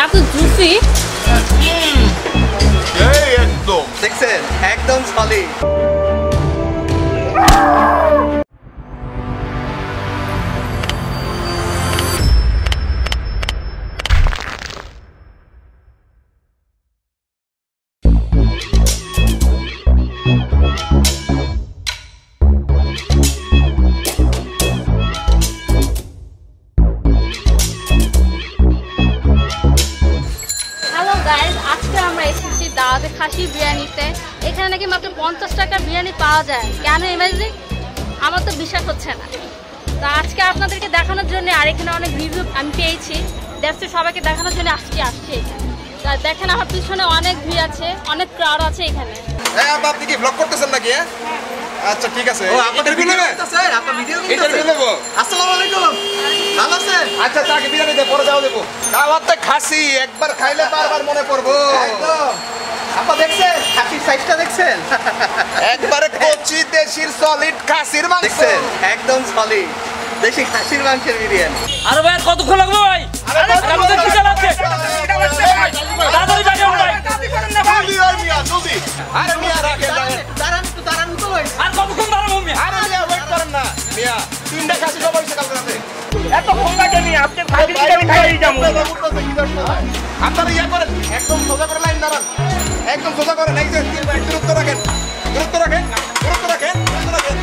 এত জুসি একদম দেখছেন একদম সলিড। খাসি বিরিয়ানিতে এখানে নাকি মাত্র 50 টাকার বিরিয়ানি পাওয়া যায়। কেন ইমাজিন? আমার তো বিশ্বাস হচ্ছে না। তো আজকে আপনাদেরকে দেখানোর জন্য আর এখানে অনেক রিভিউ আমি পেয়েছি, দেখছি সবাইকে দেখানোর জন্য আসছি তা দেখেন আমার পিছনে অনেক ভিড় আছে, অনেক ক্রাউড আছে এখানে। আপনি কি ব্লগ করতেছেন নাকি? আচ্ছা ঠিক আছে। আপনাদের ভিডিও করতেছে, আপনার ভিডিও ইন্টারভিউ নেব। আসসালামু আলাইকুম, ভালো আছেন? আচ্ছা তাকে বিরিয়ানি দে, পরে যাও দেব। দাওয়াতে খাসি একবার খাইলে বারবার মনে পড়বো। একদম। আপা দেখছেন খাসির সাইজটা দেখছেন? একবারে কচি দেশির সলিড খাসির মাংস দেখছেন, একদম সলিড দেশি খাসির মাংসের বিরিয়ানি। আরে ভাই কতক্ষণ লাগবে ভাই? আমাদের কি চালাচ্ছে? তাড়াতাড়ি বাইরে ভাই। জলদি আর মিয়া জলদি। আরে মিয়া দাঁড়ান তো ভাই। আর কতক্ষণ দাঁড়াবো মিয়া? আরে মিয়া ওয়েট করেন না মিয়া, তিনটা খাসি জবাই সকাল রাতে। এত ফোন লাগে নি আপনি খাসি আমি খাইয়ে যাবো। আপনারা ইয়া করেন, একদম সোজা করে লাইন দাঁড়ান, একদম সোজা করেন। এই যে দূরত্ব রাখেন, দূরত্ব রাখেন, দূরত্ব রাখেন, দূরত্ব রাখেন।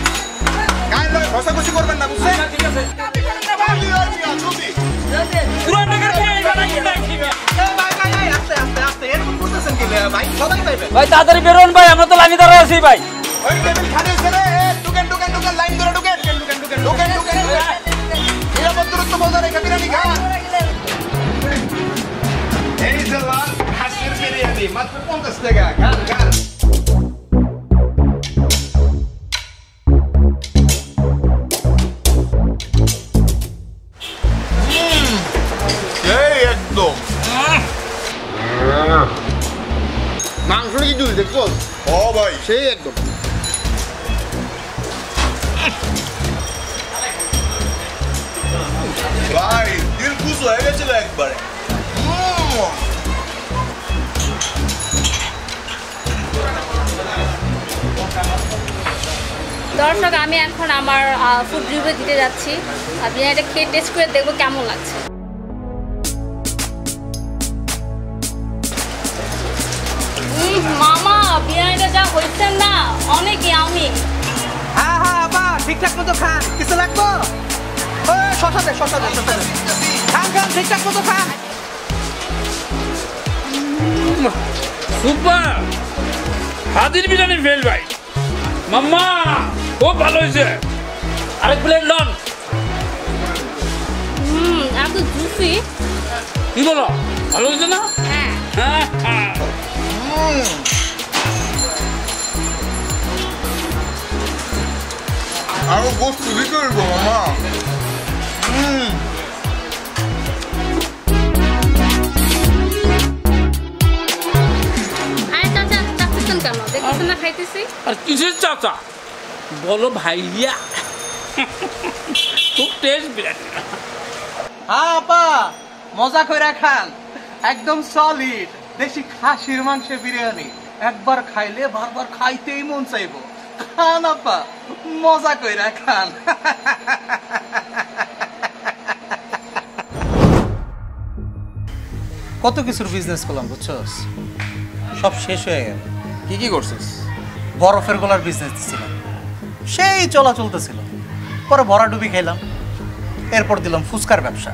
গায়ের লোক ঘষাঘষি করবেন না, বুঝছেন? ঠিক আছে। জলদি পুরান ঢাকার বিরিয়ানি বানাই মিয়া। ভাই তাড়াতাড়ি বেরোন ভাই, আমরা তো লাইনে দাঁড়ায় আছি ভাই। ওই টেবিল খালি হইছে রে, ঢুকেন ঢুকেন ঢুকেন, লাইন ধরে ঢুকেন ঢুকেন ঢুকেন ঢুকেন ঢুকেন। নিরাপদ দূরত্ব বজায় রেখে বিরিয়ানি খান। এই যে লাল খাসির বিরিয়ানি মাত্র 50 টাকা, খান খান। এই একদম মাংসটা কি জুল দেখছো? ও ভাই সেই একদম। ভাই দিল খুশ হয়ে গেছিল একবারে। দর্শক আমি এখন আমার ফুড রিভিউ দিতে যাচ্ছি, আর বিরিয়ানিটা খেয়ে টেস্ট করে দেখবো কেমন লাগছে। মামা বিরিয়ানিটা যা হয়েছে না অনেক ইয়ামি। হ্যাঁ হ্যাঁ আপা ঠিকঠাক মতো খান, কিছু লাগবো? শশা দে শশা দে শশা দে, খান খান ঠিকঠাক মতো খান। সুপার হাজির বিরিয়ানি ফেল ভাই। মাম্মা খুব ভালো হয়েছে, আরেক প্লেট লন। এত জুসি। কি বলো, ভালো হয়েছে না? হ্যাঁ আরো গোস্ত দিতে হইব মামা। কেন দেখতেছেন না খাইতেছি? আর কিসের চাচা বলো ভাইয়া, খুব টেস্ট বিরিয়ানি। হ্যাঁ আপা মজা করে খান, একদম সলিড দেশি খাসির মাংসের বিরিয়ানি। একবার খাইলে বারবার খাইতেই মন চাইবো। খান আপা মজা করে খান। কত কিছুর বিজনেস করলাম বুঝছস, সব শেষ হয়ে গেল। কি কি করছিস? বরফের গোলার বিজনেস দিছিলাম, সেই চলা চলতেছিল। পরে ভরাডুবি খাইলাম, এরপর দিলাম ফুচকার ব্যবসা।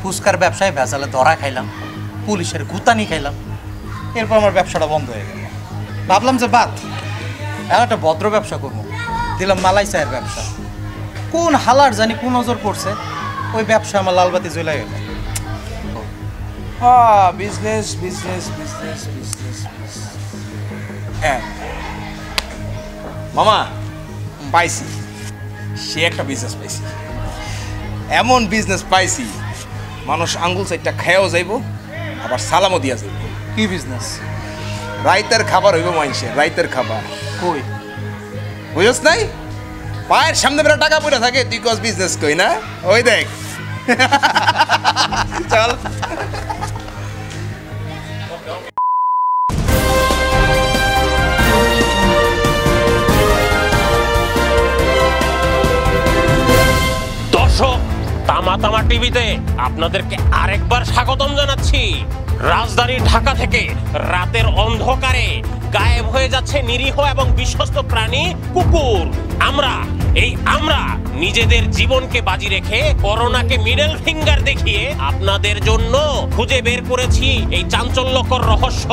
ফুচকার ব্যবসায় ভেজালে ধরা খাইলাম, পুলিশের গুতানি খাইলাম। এরপর আমার ব্যবসাটা বন্ধ হয়ে গেল। ভাবলাম যে বাদ, এখন একটা ভদ্র ব্যবসা করবো। দিলাম মালাই চায়ের ব্যবসা। কোন হালার জানি কোন নজর পড়ছে, ওই ব্যবসা আমার লালবাতি জ্বলে গেল। Business business business business. হ্যাঁ মামা পাইছি, সে একটা বিজনেস পাইছি। এমন বিজনেস পাইছি মানুষ আঙ্গুল সাইডটা খায়াও যাইব, আবার সালামও দিয়া যাইব। কি বিজনেস? রাইতের খাবার হইব মানুষের, রাইতের খাবার। কই বুঝছ নাই? পায়ের সামনে বেলা টাকা পড়ে থাকে, তুই কস বিজনেস কই না? ওই দেখ চল। তামা টিভিতে আপনাদেরকে আরেকবার স্বাগতম জানাচ্ছি। রাজধানী ঢাকা থেকে রাতের অন্ধকারে গায়েব হয়ে যাচ্ছে নিরীহ এবং বিশ্বস্ত প্রাণী কুকুর। আমরা নিজেদের জীবনকে বাজি রেখে করোনাকে মিডল ফিঙ্গার দেখিয়ে আপনাদের জন্য খুঁজে বের করেছি এই চাঞ্চল্যকর রহস্য।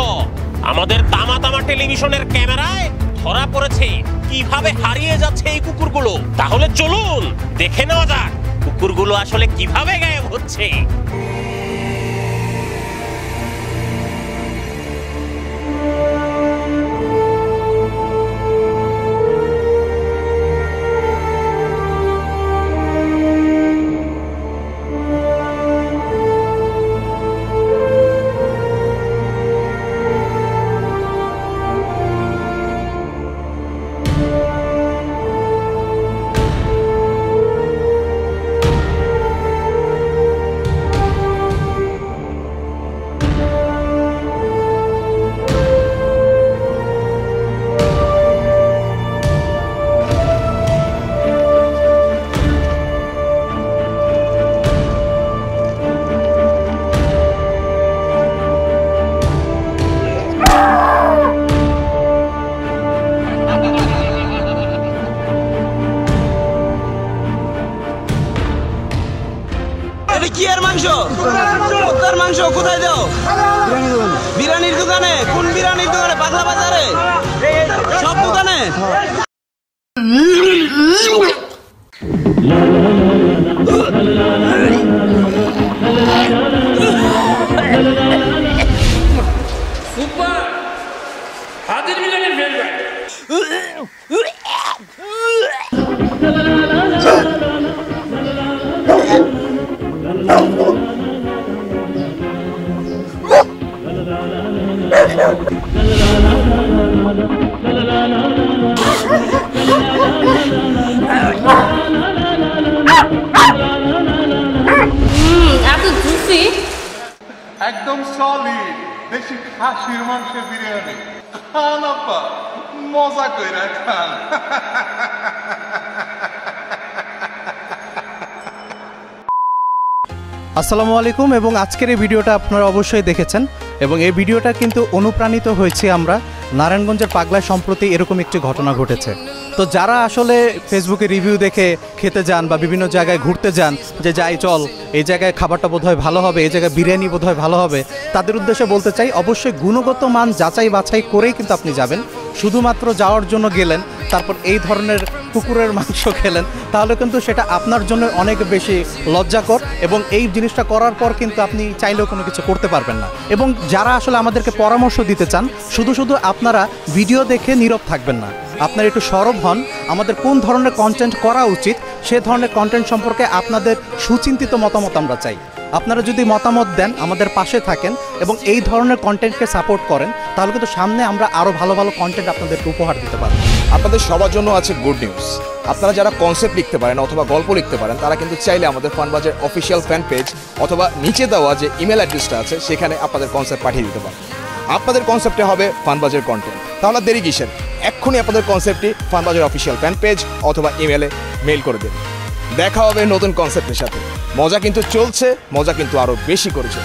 আমাদের তামা টেলিভিশনের ক্যামেরায় ধরা পড়েছে কিভাবে হারিয়ে যাচ্ছে এই কুকুরগুলো। তাহলে চলুন দেখে নেওয়া যাক কুকুরগুলো আসলে কিভাবে গায়েব হচ্ছে। কি এর মাংস? কুত্তার মাংস কোথায় দাও? বিরিয়ানির দোকানে। কোন বিরিয়ানির দোকানে? পাগলা বাজারে? সব দোকানে? সুপার হাজির বিরিয়ানির ফেল ভাই। এত জুসি, একদম সলিড দেশি খাসির মাংসের বিরিয়ানি। খান আব্বা, মজা কইরা খান। আসসালামু আলাইকুম। এবং আজকের এই ভিডিওটা আপনারা অবশ্যই দেখেছেন এবং এই ভিডিওটা কিন্তু অনুপ্রাণিত হয়েছে আমরা নারায়ণগঞ্জের পাগলায় সম্প্রতি এরকম একটি ঘটনা ঘটেছে। তো যারা আসলে ফেসবুকে রিভিউ দেখে খেতে যান বা বিভিন্ন জায়গায় ঘুরতে যান যে যাই চল এই জায়গায় খাবারটা বোধহয় ভালো হবে, এই জায়গায় বিরিয়ানি বোধহয় ভালো হবে, তাদের উদ্দেশ্যে বলতে চাই অবশ্যই গুণগত মান যাচাই বাছাই করেই কিন্তু আপনি যাবেন। শুধুমাত্র যাওয়ার জন্য গেলেন তারপর এই ধরনের কুকুরের মাংস খেলেন তাহলে কিন্তু সেটা আপনার জন্য অনেক বেশি লজ্জাকর এবং এই জিনিসটা করার পর কিন্তু আপনি চাইলেও কোনো কিছু করতে পারবেন না। এবং যারা আসলে আমাদেরকে পরামর্শ দিতে চান শুধু আপনারা ভিডিও দেখে নীরব থাকবেন না, আপনারা একটু সরব হন। আমাদের কোন ধরনের কন্টেন্ট করা উচিত সে ধরনের কন্টেন্ট সম্পর্কে আপনাদের সুচিন্তিত মতামত আমরা চাই। আপনারা যদি মতামত দেন, আমাদের পাশে থাকেন এবং এই ধরনের কন্টেন্টকে সাপোর্ট করেন তাহলে কিন্তু সামনে আমরা আরও ভালো ভালো কন্টেন্ট আপনাদেরকে উপহার দিতে পারব। আপনাদের সবার জন্য আছে গুড নিউজ। আপনারা যারা কনসেপ্ট লিখতে পারেন অথবা গল্প লিখতে পারেন তারা কিন্তু চাইলে আমাদের ফানবাজার অফিসিয়াল ফ্যান পেজ অথবা নিচে দেওয়া যে ইমেল অ্যাড্রেসটা আছে সেখানে আপনাদের কনসেপ্ট পাঠিয়ে দিতে পারেন। আপনাদের কনসেপ্টে হবে ফানবাজার কন্টেন্ট। তাহলে দেরি কিসের? এক্ষুনি আপনাদের কনসেপ্টটি ফানবাজার অফিসিয়াল ফ্যান পেজ অথবা ইমেলে মেইল করে দিন। দেখা হবে নতুন কনসেপ্টের সাথে। মজা কিন্তু চলছে, মজা কিন্তু আরও বেশি করেছে।